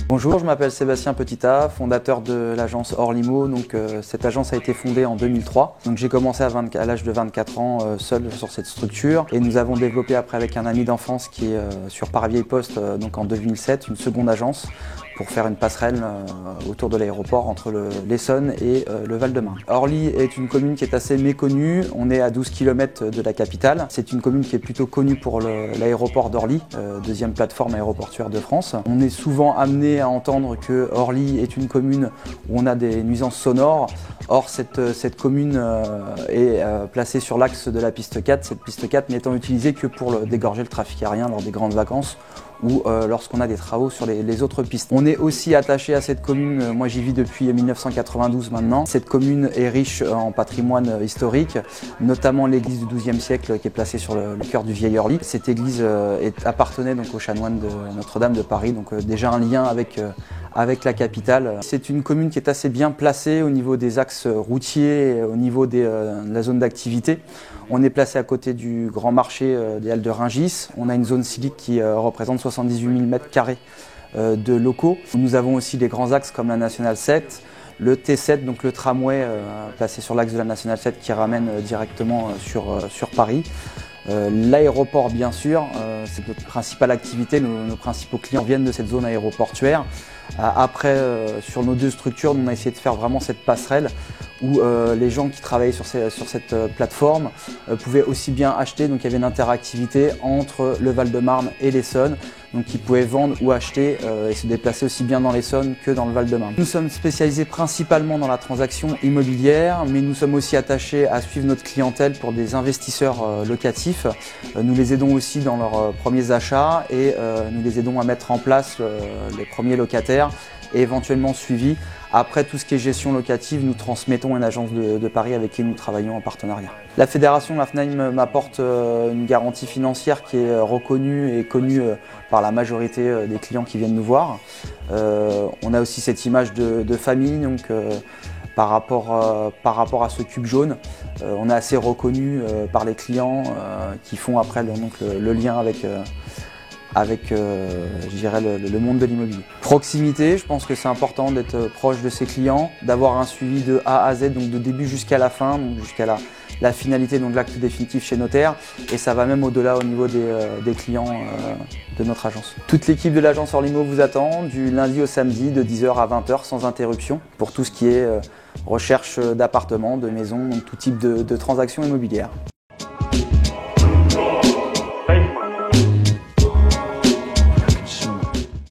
Bonjour, je m'appelle Sébastien Petitat, fondateur de l'agence Orlimo. Cette agence a été fondée en 2003. J'ai commencé à l'âge de 24 ans seul sur cette structure et nous avons développé après avec un ami d'enfance qui est sur Paris-Vieille-Poste en 2007 une seconde agence pour faire une passerelle autour de l'aéroport entre l'Essonne et le Val-de-Marne. Orly est une commune qui est assez méconnue, on est à 12 km de la capitale. C'est une commune qui est plutôt connue pour l'aéroport d'Orly, deuxième plateforme aéroportuaire de France. On est souvent amené à entendre que Orly est une commune où on a des nuisances sonores. Or, cette commune est placée sur l'axe de la piste 4, cette piste 4 n'étant utilisée que pour dégorger le trafic aérien lors des grandes vacances ou lorsqu'on a des travaux sur les autres pistes. On est aussi attaché à cette commune, moi j'y vis depuis 1992 maintenant. Cette commune est riche en patrimoine historique, notamment l'église du XIIe siècle qui est placée sur le cœur du vieil Orly. Cette église appartenait donc aux chanoines de Notre-Dame de Paris, donc déjà un lien avec la capitale. C'est une commune qui est assez bien placée au niveau des axes routiers, au niveau de la zone d'activité. On est placé à côté du grand marché des Halles de Rungis. On a une zone civique qui représente 78 000 m² de locaux. Nous avons aussi des grands axes comme la Nationale 7, le T7, donc le tramway placé sur l'axe de la Nationale 7 qui ramène directement sur Paris. L'aéroport bien sûr, c'est notre principale activité, nos principaux clients viennent de cette zone aéroportuaire. Après, sur nos deux structures, on a essayé de faire vraiment cette passerelle où les gens qui travaillaient sur cette plateforme pouvaient aussi bien acheter, donc il y avait une interactivité entre le Val-de-Marne et l'Essonne, donc ils pouvaient vendre ou acheter et se déplacer aussi bien dans l'Essonne que dans le Val-de-Marne. Nous sommes spécialisés principalement dans la transaction immobilière, mais nous sommes aussi attachés à suivre notre clientèle pour des investisseurs locatifs. Nous les aidons aussi dans leurs premiers achats et nous les aidons à mettre en place les premiers locataires et éventuellement suivi. Après tout ce qui est gestion locative, nous transmettons à une agence de Paris avec qui nous travaillons en partenariat. La fédération, la FNAIM, m'apporte une garantie financière qui est reconnue et connue par la majorité des clients qui viennent nous voir. On a aussi cette image de famille, donc par rapport à ce cube jaune, on est assez reconnu par les clients qui font après le lien avec je dirais le monde de l'immobilier. Proximité, je pense que c'est important d'être proche de ses clients, d'avoir un suivi de A à Z, donc de début jusqu'à la fin, donc jusqu'à la finalité, donc l'acte définitif chez notaire, et ça va même au-delà au niveau des clients de notre agence. Toute l'équipe de l'agence Orlimo vous attend du lundi au samedi de 10 h à 20 h sans interruption pour tout ce qui est recherche d'appartements, de maisons, donc tout type de transactions immobilières.